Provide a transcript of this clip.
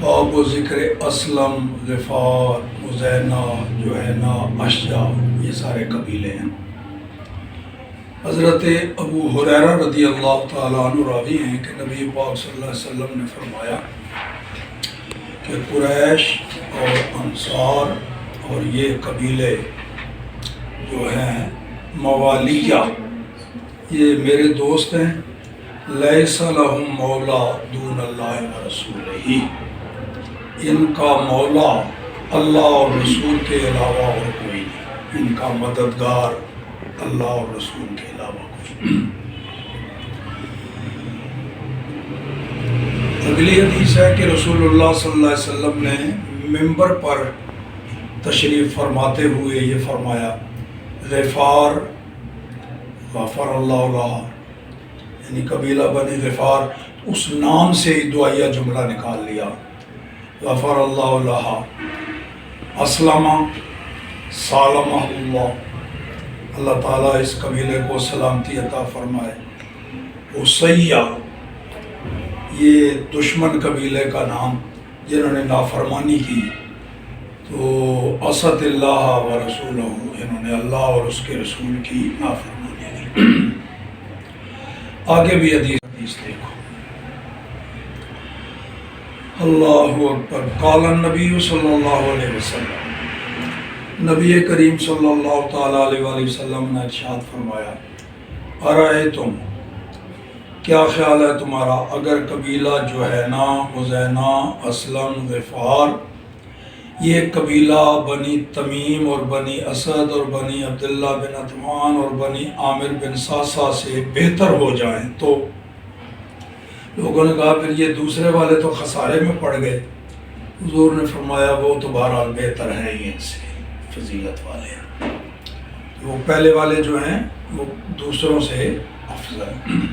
باب و ذکر اسلم، غفار، مزینہ، جوہینہ، اشجع، یہ سارے قبیلے ہیں۔ حضرت ابو ہریرہ رضی اللہ تعالیٰ عنہ راوی ہیں کہ نبی پاک صلی اللہ علیہ وسلم نے فرمایا کہ قریش اور انصار اور یہ قبیلے جو ہیں موالیہ، یہ میرے دوست ہیں۔ لیس لہم مولا دون اللہ و رسولہ، ان کا مولا اللہ اور رسول کے علاوہ اور کوئی نہیں، ان کا مددگار اللہ اور رسول کے علاوہ کوئی نہیں۔ اگلی حدیث ہے کہ رسول اللہ صلی اللہ علیہ وسلم نے ممبر پر تشریف فرماتے ہوئے یہ فرمایا، غفار غفر اللہ لہا، یعنی قبیلہ بنی غفار، اس نام سے ہی دعائیہ جملہ نکال لیا، غفر اللہ لہا، اسلم سالمہ اللہ، اللہ تعالیٰ اس قبیلے کو سلامتی عطا فرمائے۔ اسیہ، یہ دشمن قبیلے کا نام جنہوں نے نافرمانی کی، تو اسد اللہ و رسولہ، انہوں نے اللہ اور اس کے رسول کی نافرمانی کی۔ آگے بھی حدیث دیکھو، اللہ اکبر۔ قال النبی صلی اللہ علیہ وسلم، نبی کریم صلی اللہ تعالیٰ علیہ وآلہ وسلم نے ارشاد فرمایا، ارائیتم، کیا خیال ہے تمہارا، اگر قبیلہ جوہینہ، مزینہ، اسلم، غفار، یہ قبیلہ بنی تمیم اور بنی اسد اور بنی عبداللہ بن عثمان اور بنی عامر بن ساسا سے بہتر ہو جائیں تو؟ لوگوں نے کہا پھر یہ دوسرے والے تو خسارے میں پڑ گئے۔ حضور نے فرمایا وہ تو بہرحال بہتر ہیں ہی ان سے، فضیلت والے ہیں، وہ پہلے والے جو ہیں وہ دوسروں سے افضل ہیں۔